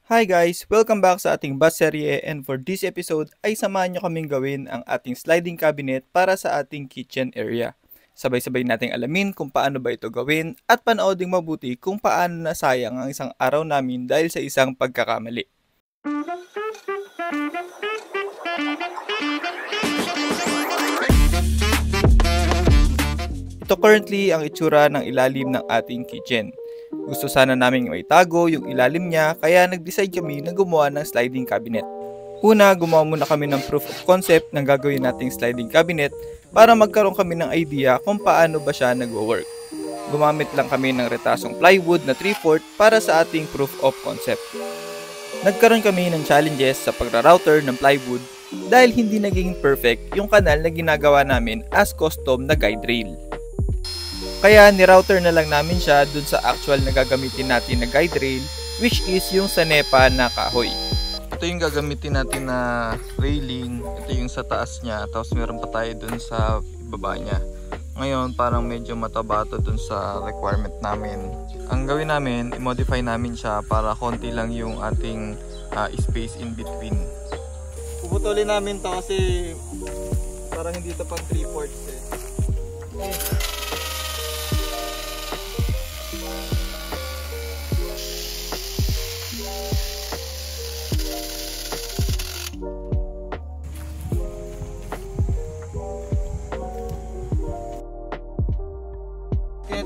Hi guys! Welcome back sa ating bus serye, and for this episode ay samahan nyo kaming gawin ang ating sliding cabinet para sa ating kitchen area. Sabay-sabay nating alamin kung paano ba ito gawin at panooding mabuti kung paano nasayang ang isang araw namin dahil sa isang pagkakamali. Ito currently ang itsura ng ilalim ng ating kitchen. Gusto sana namin maitago yung ilalim niya kaya nag-decide kami na gumawa ng sliding cabinet. Una, gumawa muna kami ng proof of concept ng gagawin nating sliding cabinet para magkaroon kami ng idea kung paano ba siya nag-work. Gumamit lang kami ng retasong plywood na 3/4 para sa ating proof of concept. Nagkaroon kami ng challenges sa pagra-router ng plywood dahil hindi naging perfect yung kanal na ginagawa namin as custom na guide rail. Kaya ni-router na lang namin siya dun sa actual na gagamitin natin na guide rail, which is yung sa NEPA na kahoy. Ito yung gagamitin natin na railing, ito yung sa taas niya, tapos meron pa tayo dun sa baba niya. Ngayon parang medyo mataba to dun sa requirement namin. Ang gawin namin, i-modify namin siya para konti lang yung ating space in between. Puputulin namin to kasi parang hindi ito pang 3/4 eh.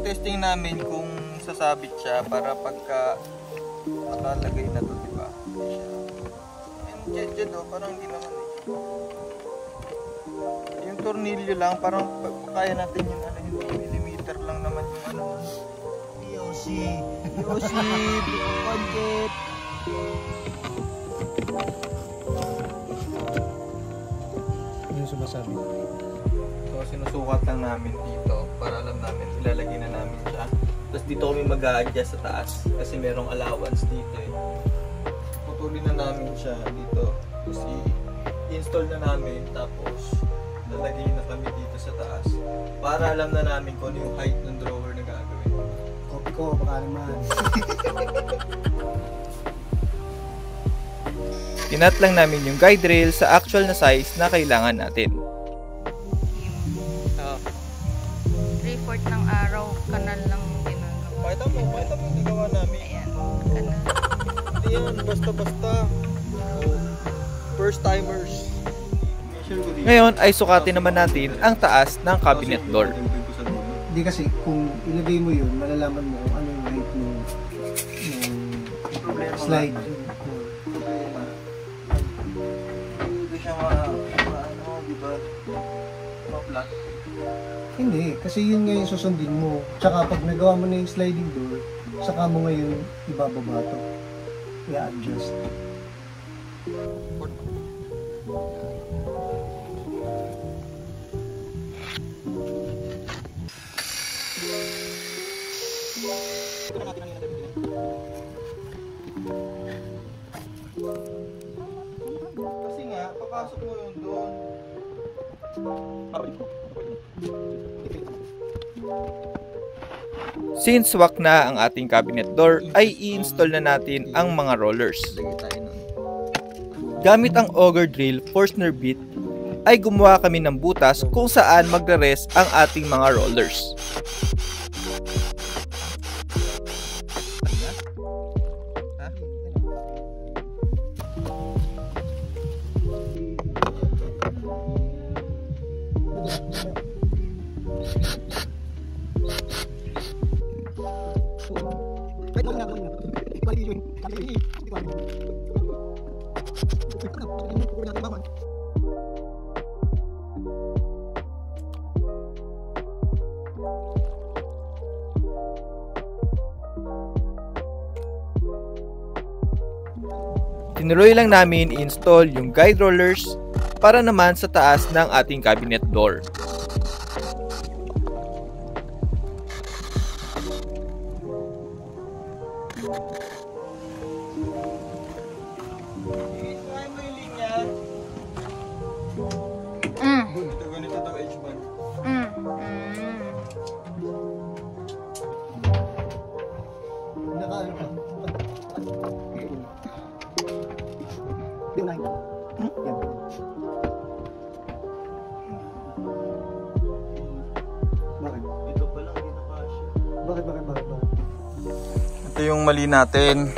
Testing namin kung sasabit siya para pagka nakalagay na to, diba? And dyan parang hindi naman yung tornilyo lang, parang kaya natin yung yung millimeter lang naman yung POC budget. Yung sumasabi. So sinusukat lang namin dito para alam namin ilalagay na namin siya. Tapos dito kami mag-a-adjust sa taas kasi merong allowance dito eh. Putulin na namin siya dito. Tapos i-install na namin tapos lalagay na kami dito sa taas para alam na namin kung ano yung height ng drawer na gagawin. Copy ko, baka naman. Tinat lang namin yung guide rail sa actual na size na kailangan natin. 3/4 ng araw, kanal lang yung ginagawa. Pakita mo yung nagawa namin. Ayan, kanal. Hindi yan, basta-basta. First timers. Ngayon ay sukatin naman natin ang taas ng cabinet door. Hindi kasi kung ilagay mo yun, malalaman mo kung ano yung height ng slide. Hindi siya diba? Ma-flat. Hindi, kasi yun nga yung susundin mo. Tsaka pag nagawa mo na yung sliding door, saka mo ngayon ibababa to. I-adjust. Kasi nga, papasok mo yun doon. Since swak na ang ating cabinet door, ay i-install na natin ang mga rollers. Gamit ang auger drill Forstner bit, ay gumawa kami ng butas kung saan magre-rest ang ating mga rollers. Tinuloy lang namin i-install yung guide rollers para naman sa taas ng ating cabinet door. Ganito daw H1. Naka-ano ka? Pinunahin ko. Yan. Bakit? Ito pa lang, hindi na kasya. Bakit? Ito yung mali natin.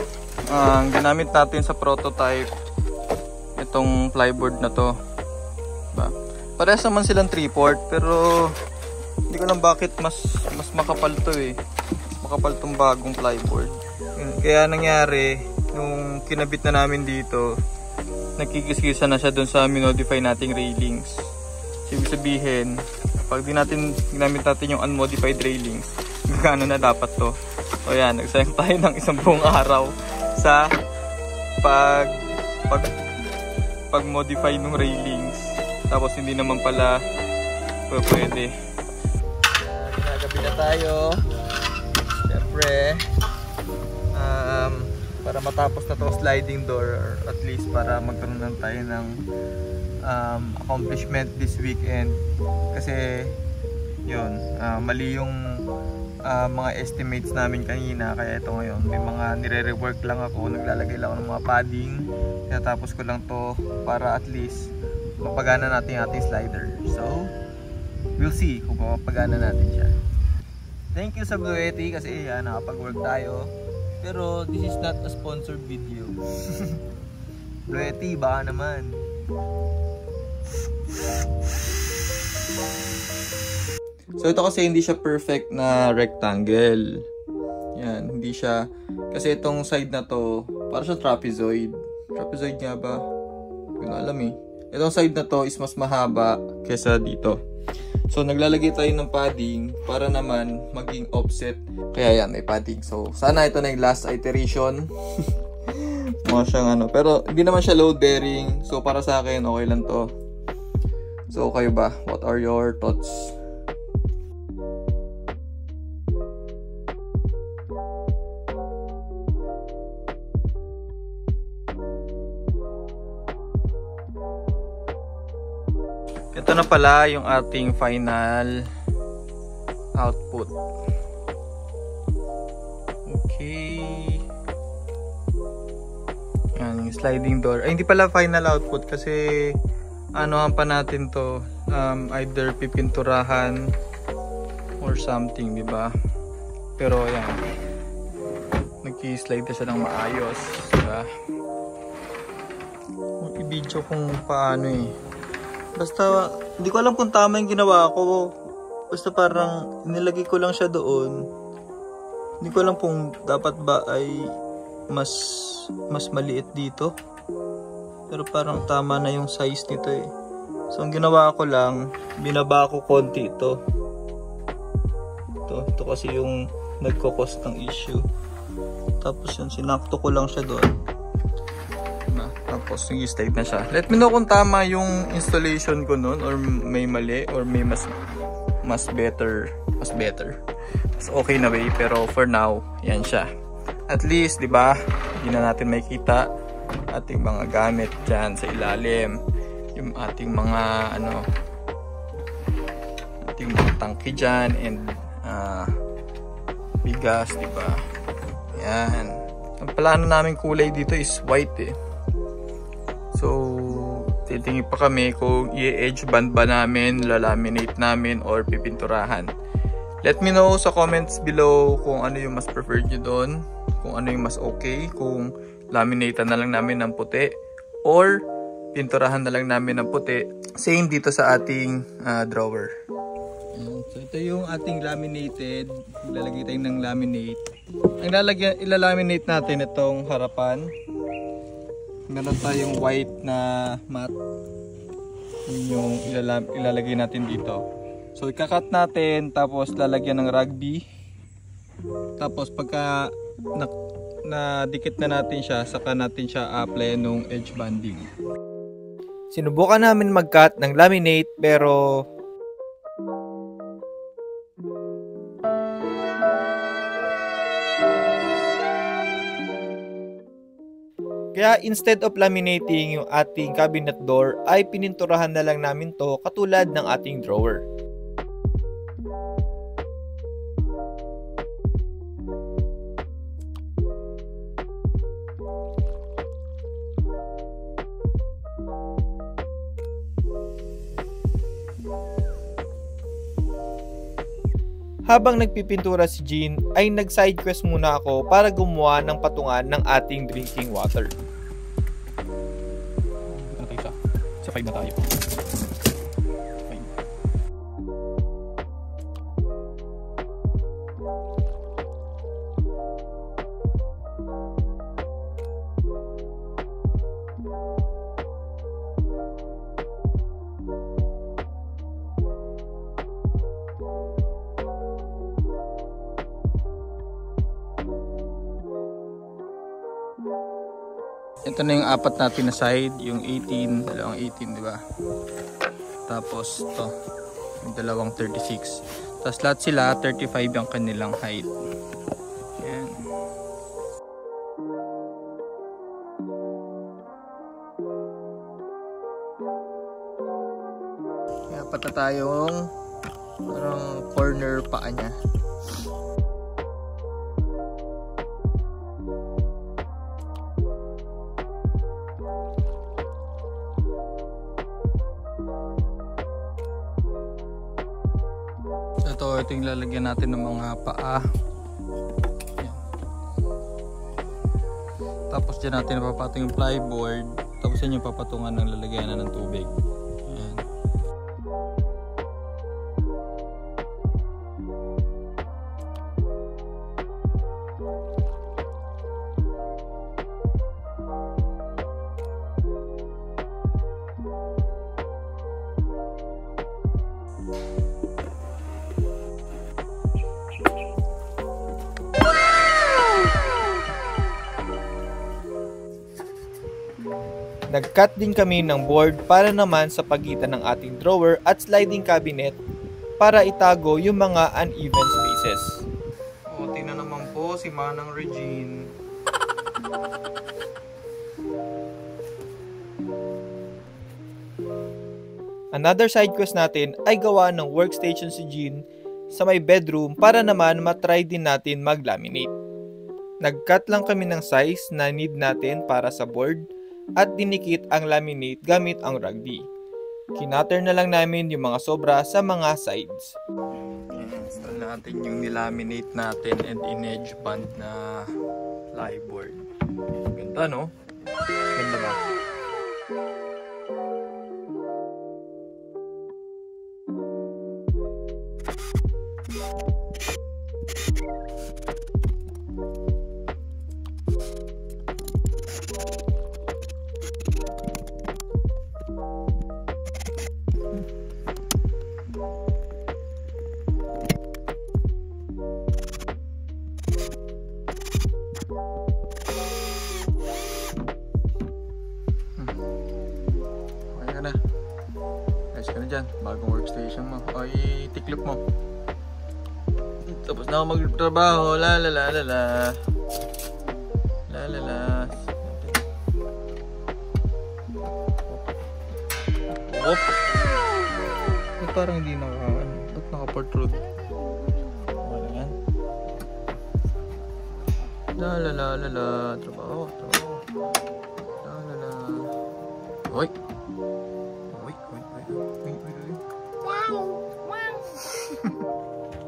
Ang ginamit natin sa prototype, itong plyboard na to. Diba? Parehas naman silang 3/4, pero hindi ko lang bakit mas makapal to eh. Makapal tong bagong plyboard. Kaya nangyari, nung kinabit na namin dito, nagkikis-kisa na siya dun sa minodify nating railings. So, ibig sabihin, pag ginamit natin yung unmodified railings, gano'n na dapat to. So yan, nagsayang tayo ng isang buong araw sa pag-modify ng railings. Tapos hindi naman pala pwede. Nagabi na tayo. Siyempre, para matapos na to sliding door, or at least para magkaroon na tayo ng accomplishment this weekend. Kasi yun, mali yung mga estimates namin kanina, kaya ito ngayon may mga nire-rework lang ako, naglalagay lang ako ng mga padding, tinatapos ko lang to para at least mapagana natin yung ating slider. So we'll see kung mapagana natin siya. Thank you sa Bluetti kasi nakapag-work tayo, pero this is not a sponsored video. Bluetti, baka naman. So ito kasi hindi siya perfect na rectangle. Yan, hindi siya. Kasi itong side na to, para siya trapezoid. Trapezoid nga ba? Hindi ko alam eh. Itong side na to is mas mahaba kesa dito. So naglalagay tayo ng padding para naman maging offset. Kaya yan, may padding. So sana ito na yung last iteration. Mga siyang ano. Pero hindi naman siya load bearing. So para sa akin, okay lang to. So kayo ba? What are your thoughts? Ito na pala yung ating final output. Okay. Yan, yung sliding door. Ay, hindi pala final output kasi anuhan pa natin to. Either pipinturahan or something, di ba? Pero yan. Nag-slide na siya ng maayos. Diba? I-video kung paano eh. Basta, hindi ko alam kung tama yung ginawa ko. Basta parang nilagay ko lang siya doon. Hindi ko alam kung dapat ba ay mas maliit dito. Pero parang tama na yung size nito eh. So, ang ginawa ko lang, binaba ko konti ito. Ito kasi yung nagkakos ng issue. Tapos yun, sinakto ko lang siya doon. Tapos yung slide na siya. Let me know kung tama yung installation ko nun, or may mali, or may mas better. Mas okay na way, pero for now, yan siya. At least, di ba, hindi na natin makita ating mga gamit dyan sa ilalim. Yung ating mga ating mga tangke dyan, and bigas, di ba? Yan. Ang plano namin kulay dito is white eh. So, titingin pa kami kung i-edge band ba namin, lalaminate namin, or pipinturahan. Let me know sa comments below kung ano yung mas preferred nyo doon, kung ano yung mas okay, kung laminate na lang namin ng puti, or pinturahan na lang namin ng puti. Same dito sa ating drawer. So, ito yung ating laminated. Ilalagay tayo ng laminate. Ang ilalaminate natin itong harapan. Meron tayong white na matte. Yun yung ilalagay natin dito. So ikakat natin, tapos lalagyan ng rugby. Tapos pagka na-dikit na natin siya, saka natin siya apply nung edge banding. Sinubukan namin mag-cut ng laminate, pero kaya instead of laminating yung ating cabinet door, ay pininturahan na lang namin to katulad ng ating drawer. Habang nagpipintura si Jean, ay nag-side quest muna ako para gumawa ng patungan ng ating drinking water. Sa 5 na tayo. Ito na yung apat natin na side, yung 18, dalawang 18, di ba? Tapos to, yung dalawang 36. Tapos lahat sila 35 yung kanilang height. Yan. Kaya apat na tayong parang corner paa niya. Ito yung lalagyan natin ng mga paa. Yan. Tapos dyan natin napapatong yung plyboard. Tapos yan yung papatungan ng lalagyan ng tubig. Yan. Nag-cut din kami ng board para naman sa pagitan ng ating drawer at sliding cabinet para itago yung mga uneven spaces. O, tingnan naman po si Manang Regine. Another side quest natin ay gawa ng workstation si Jean sa may bedroom para naman matry din natin mag-laminate. Nag-cut lang kami ng size na need natin para sa board at dinikit ang laminate gamit ang rugby. Kinater na lang namin yung mga sobra sa mga sides. Install natin yung nilaminate natin and in-edge band na plyboard. Ganda, no? Ganda ba? Dyan, bagong workstation mo. Ay, tiklop mo. Tapos na ako magtrabaho. La la la la la. La la la. Whoop. Ba't parang hindi ba't naka-protrude? Wala yan. La la la la la. Trabaho, trabaho. La la la. Hoy.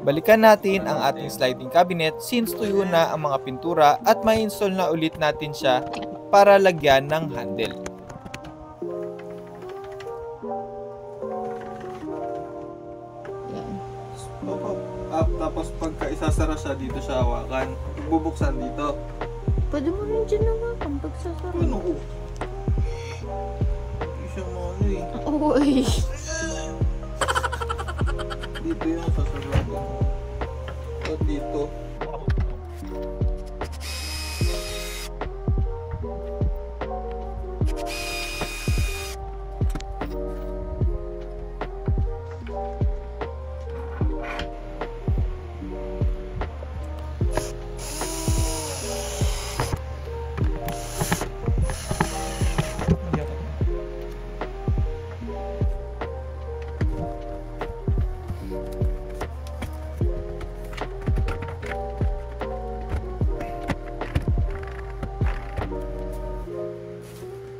Balikan natin ang ating sliding cabinet since tuyo na ang mga pintura at may install na ulit natin siya para lagyan ng handle. Tapos pagka isasara siya dito siya hawakan, bubuksan dito. Pwede mo rin dyan naman pagsasara. Ano ko? Hindi siya ano eh. Uy. Dito yung sasaragan. At dito.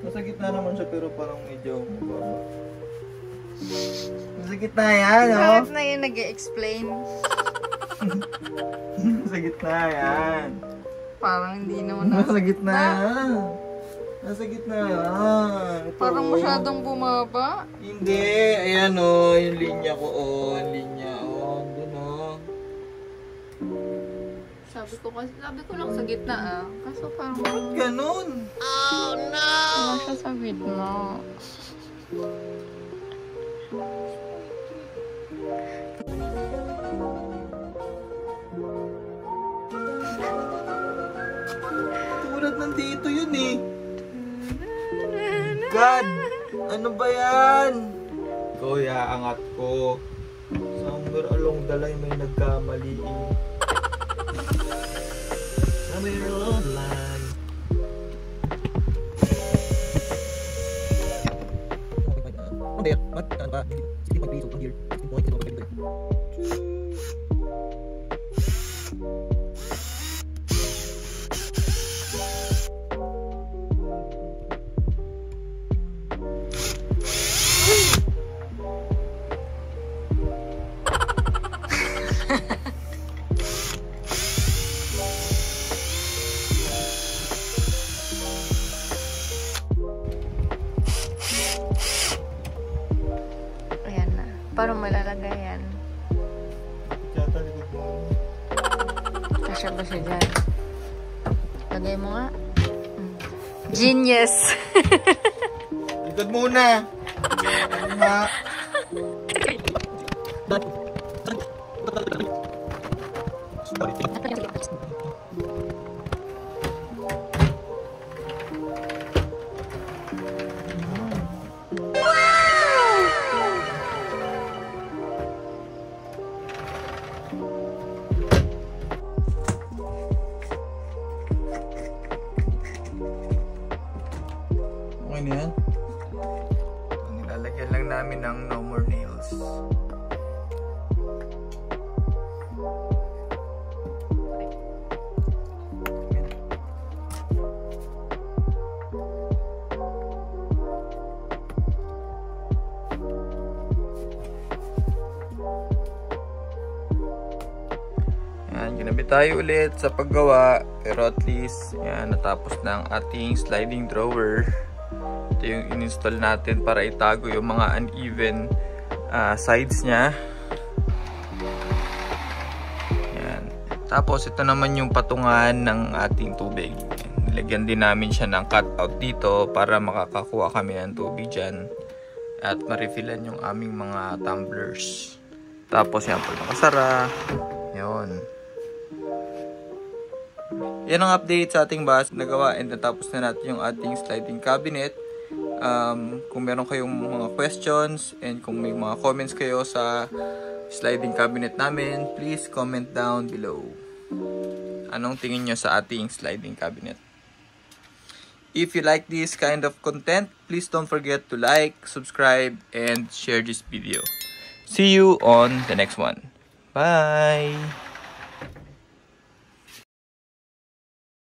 Nasa gitna naman siya pero parang medyo mababa. Nasa gitna yan, no? Bakit na yun nag-explain? Nasa gitna yan. Parang hindi naman Nasa gitna yan. Nasa gitna yan. Ito, Parang oh. masyadong bumaba. Hindi. Ayan o. Yung linya ko o. Yung linya o. Doon o. Sabi ko lang sa gitna ah. Kaso parang Ba't ganun? wala siya sa gitna. Tulad nandito yun eh. God! Ano ba yan? Kuya, angat ko. Somewhere along the line may nagkamali eh. Somewhere along the line. Ayan na. Parang malalagay yan. Yata likod mo. Kasya ba siya dyan? Lagay mo nga. Genius! Likod muna! Ano nga? Okay na yan? Nilalagyan lang namin ng no more nails. Yan, ginabi tayo ulit sa paggawa. Pero at least, yan, natapos na ang ating sliding drawer. Ito yung in-install natin para itago yung mga uneven sides niya. Yan. Tapos ito naman yung patungan ng ating tubig. Nilagyan din namin siya ng cutout dito para makakakuha kami ng tubig dyan. At ma-refillan yung aming mga tumblers. Tapos yan po nakasara. Yun. Yan ang update sa ating bus nagawa and natapos na natin yung ating sliding cabinet. Kung meron kayong mga questions and kung may mga comments kayo sa sliding cabinet namin, please comment down below. Anong tingin nyo sa ating sliding cabinet? If you like this kind of content, please don't forget to like, subscribe, and share this video. See you on the next one. Bye!